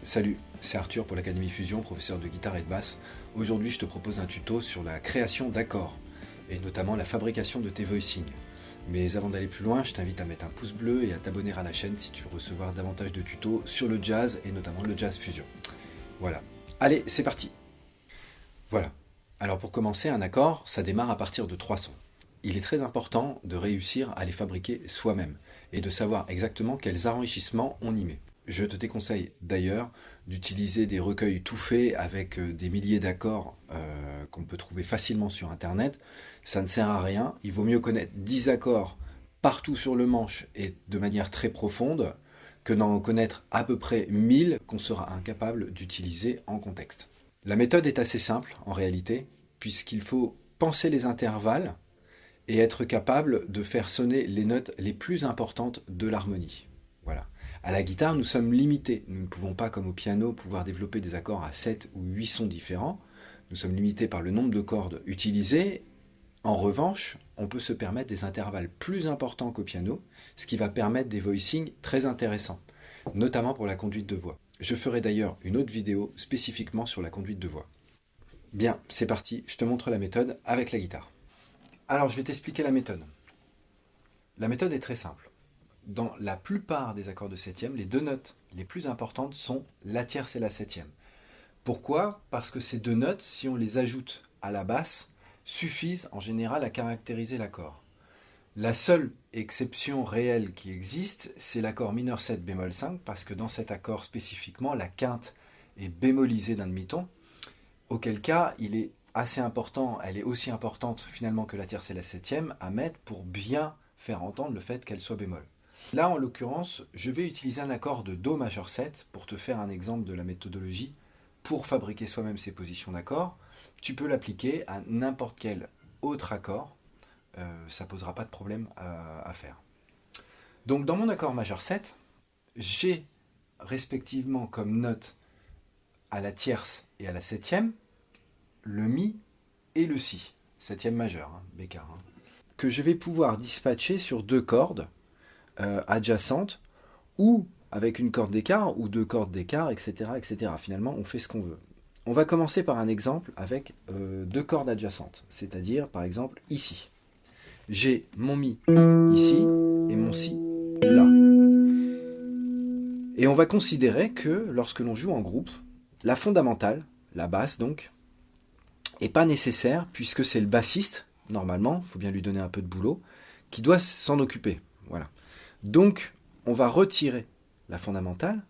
Salut, c'est Arthur pour l'Académie Fusion, professeur de guitare et de basse. Aujourd'hui, je te propose un tuto sur la création d'accords, et notamment la fabrication de tes voicings. Mais avant d'aller plus loin, je t'invite à mettre un pouce bleu et à t'abonner à la chaîne si tu veux recevoir davantage de tutos sur le jazz, et notamment le jazz fusion. Voilà. Allez, c'est parti. Voilà. Alors pour commencer, un accord, ça démarre à partir de 3 sons. Il est très important de réussir à les fabriquer soi-même, et de savoir exactement quels enrichissements on y met. Je te déconseille d'ailleurs d'utiliser des recueils tout faits avec des milliers d'accords qu'on peut trouver facilement sur internet. Ça ne sert à rien, il vaut mieux connaître 10 accords partout sur le manche et de manière très profonde que d'en connaître à peu près 1000 qu'on sera incapable d'utiliser en contexte. La méthode est assez simple en réalité, puisqu'il faut penser les intervalles et être capable de faire sonner les notes les plus importantes de l'harmonie. Voilà. À la guitare, nous sommes limités. Nous ne pouvons pas, comme au piano, pouvoir développer des accords à 7 ou 8 sons différents. Nous sommes limités par le nombre de cordes utilisées. En revanche, on peut se permettre des intervalles plus importants qu'au piano, ce qui va permettre des voicings très intéressants, notamment pour la conduite de voix. Je ferai d'ailleurs une autre vidéo spécifiquement sur la conduite de voix. Bien, c'est parti, je te montre la méthode avec la guitare. Alors, je vais t'expliquer la méthode. La méthode est très simple. Dans la plupart des accords de septième, les deux notes les plus importantes sont la tierce et la septième. Pourquoi? Parce que ces deux notes, si on les ajoute à la basse, suffisent en général à caractériser l'accord. La seule exception réelle qui existe, c'est l'accord mineur 7 bémol 5, parce que dans cet accord spécifiquement, la quinte est bémolisée d'un demi-ton, auquel cas il est assez important, elle est aussi importante finalement que la tierce et la septième à mettre pour bien faire entendre le fait qu'elle soit bémol. Là, en l'occurrence, je vais utiliser un accord de Do majeur 7 pour te faire un exemple de la méthodologie pour fabriquer soi-même ces positions d'accords. Tu peux l'appliquer à n'importe quel autre accord, ça ne posera pas de problème à faire. Donc dans mon accord majeur 7, j'ai respectivement comme note à la tierce et à la septième, le Mi et le Si, septième majeur, BK, que je vais pouvoir dispatcher sur deux cordes adjacentes, ou avec une corde d'écart, ou deux cordes d'écart, etc., etc. Finalement, on fait ce qu'on veut. On va commencer par un exemple avec deux cordes adjacentes, c'est-à-dire, par exemple, ici. J'ai mon Mi ici, et mon Si là. Et on va considérer que, lorsque l'on joue en groupe, la fondamentale, la basse donc, n'est pas nécessaire, puisque c'est le bassiste, normalement, il faut bien lui donner un peu de boulot, qui doit s'en occuper. Voilà. Donc, on va retirer la fondamentale,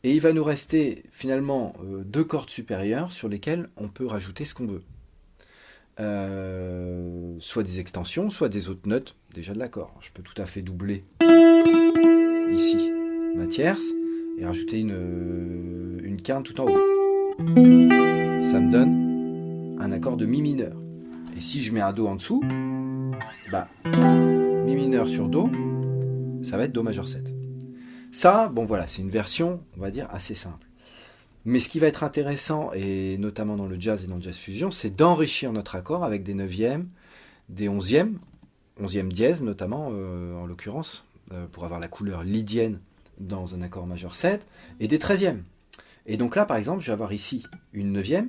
et il va nous rester finalement deux cordes supérieures sur lesquelles on peut rajouter ce qu'on veut. Soit des extensions, soit des autres notes déjà de l'accord. Je peux tout à fait doubler ici ma tierce, et rajouter une quinte tout en haut. Ça me donne un accord de Mi mineur. Et si je mets un Do en dessous, bah, Mi mineur sur Do, ça va être Do majeur 7. Ça, bon voilà, c'est une version, on va dire, assez simple. Mais ce qui va être intéressant, et notamment dans le jazz et dans le jazz fusion, c'est d'enrichir notre accord avec des neuvièmes, des onzièmes, onzième dièse notamment, en l'occurrence, pour avoir la couleur lydienne dans un accord majeur 7, et des treizièmes. Et donc là, par exemple, je vais avoir ici une neuvième,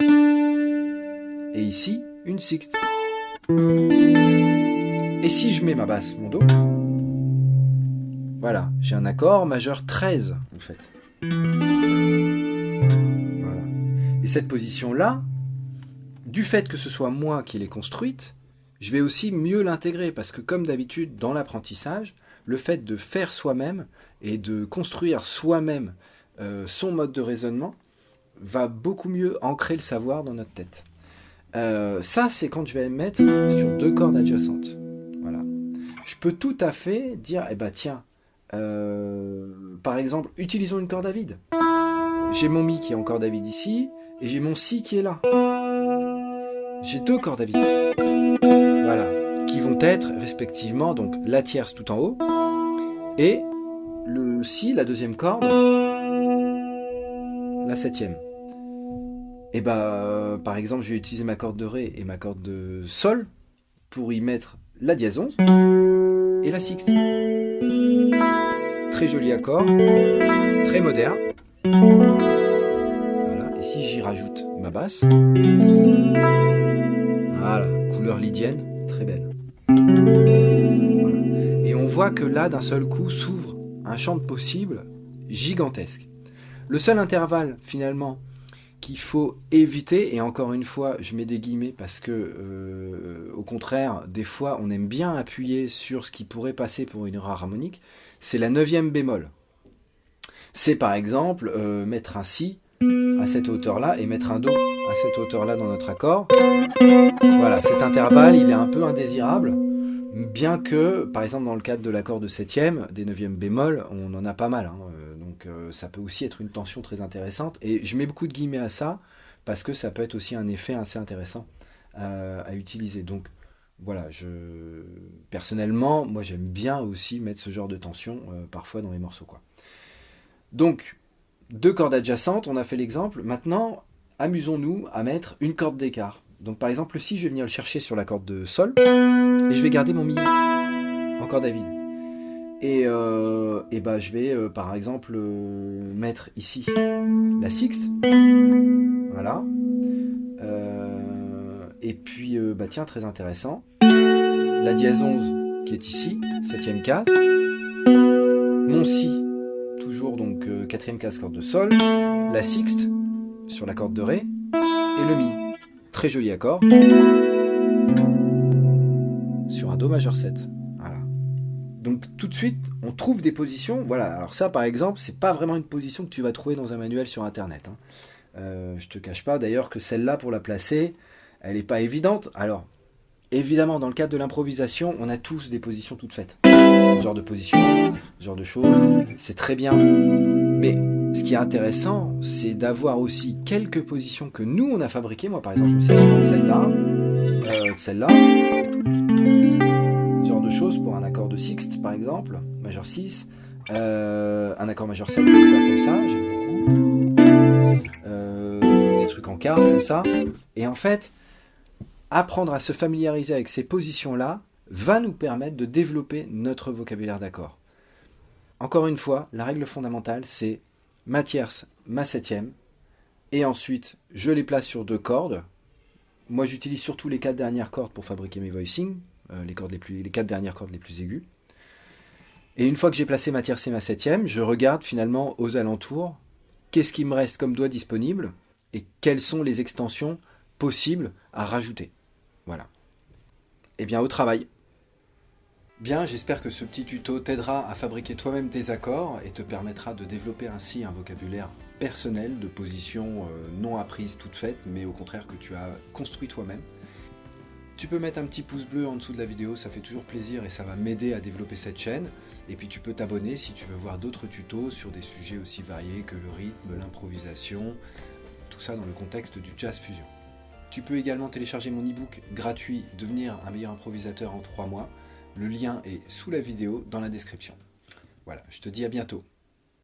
et ici une sixte. Et si je mets ma basse, mon Do, voilà, j'ai un accord majeur 13 en fait. Voilà. Et cette position-là, du fait que ce soit moi qui l'ai construite, je vais aussi mieux l'intégrer, parce que comme d'habitude dans l'apprentissage, le fait de faire soi-même et de construire soi-même son mode de raisonnement va beaucoup mieux ancrer le savoir dans notre tête. Ça, c'est quand je vais mettre sur deux cordes adjacentes. Voilà. Je peux tout à fait dire, eh ben tiens, par exemple, utilisons une corde à vide. J'ai mon Mi qui est en corde à vide ici, et j'ai mon Si qui est là. J'ai deux cordes à vide. Voilà. Qui vont être respectivement donc la tierce tout en haut, et le Si, la deuxième corde, la septième. Et bah, par exemple, je vais utiliser ma corde de Ré et ma corde de Sol pour y mettre la dièse 11 et la sixte. Très joli accord, très moderne. basse. Voilà, couleur lydienne, très belle. Voilà. Et on voit que là, d'un seul coup, s'ouvre un champ de possibles gigantesque. Le seul intervalle, finalement, qu'il faut éviter, et encore une fois, je mets des guillemets parce que, au contraire, des fois, on aime bien appuyer sur ce qui pourrait passer pour une erreur harmonique, c'est la 9e bémol. C'est par exemple mettre un si à cette hauteur-là et mettre un do à cette hauteur-là dans notre accord. Voilà, cet intervalle, il est un peu indésirable, bien que, par exemple, dans le cadre de l'accord de 7e, des 9e bémol, on en a pas mal. Hein, donc ça peut aussi être une tension très intéressante. Et je mets beaucoup de guillemets à ça, parce que ça peut être aussi un effet assez intéressant à utiliser. Donc voilà, personnellement, moi j'aime bien aussi mettre ce genre de tension parfois dans les morceaux, quoi. Donc, 2 cordes adjacentes, on a fait l'exemple. Maintenant, amusons-nous à mettre une corde d'écart. Donc par exemple, si je vais venir le chercher sur la corde de sol, et je vais garder mon mi en corde à vide. Et bah, je vais par exemple mettre ici la sixte. Voilà. Et puis, bah tiens, très intéressant. La dièse 11 qui est ici, 7e case. Mon si, toujours donc 4e case corde de sol. La sixte sur la corde de ré. Et le mi. Très joli accord. Sur un do majeur 7. Voilà. Donc tout de suite, on trouve des positions. Voilà. Alors ça, par exemple, c'est pas vraiment une position que tu vas trouver dans un manuel sur Internet. Hein. Je te cache pas d'ailleurs que celle-là, pour la placer, elle n'est pas évidente. Alors, évidemment, dans le cadre de l'improvisation, on a tous des positions toutes faites. Ce genre de position, ce genre de choses, c'est très bien. Mais ce qui est intéressant, c'est d'avoir aussi quelques positions que nous, on a fabriquées. Moi, par exemple, je me sers souvent de celle-là, ce genre de choses pour un accord de sixte, par exemple, majeur 6, un accord majeur 7, je vais le faire comme ça, j'aime beaucoup, des trucs en quart, comme ça. Et en fait, apprendre à se familiariser avec ces positions-là va nous permettre de développer notre vocabulaire d'accords. Encore une fois, la règle fondamentale, c'est ma tierce, ma 7e, et ensuite, je les place sur 2 cordes. Moi, j'utilise surtout les 4 dernières cordes pour fabriquer mes voicings, les 4 dernières cordes les plus aiguës. Et une fois que j'ai placé ma tierce et ma 7e, je regarde finalement aux alentours, qu'est-ce qui me reste comme doigt disponible, et quelles sont les extensions possibles à rajouter. Voilà. Et bien, au travail. Bien, j'espère que ce petit tuto t'aidera à fabriquer toi-même tes accords et te permettra de développer ainsi un vocabulaire personnel de positions non apprises toutes faites, mais au contraire que tu as construit toi-même. Tu peux mettre un petit pouce bleu en dessous de la vidéo, ça fait toujours plaisir et ça va m'aider à développer cette chaîne. Et puis tu peux t'abonner si tu veux voir d'autres tutos sur des sujets aussi variés que le rythme, l'improvisation, tout ça dans le contexte du jazz fusion. Tu peux également télécharger mon e-book gratuit « Devenir un meilleur improvisateur en 3 mois ». Le lien est sous la vidéo dans la description. Voilà, je te dis à bientôt.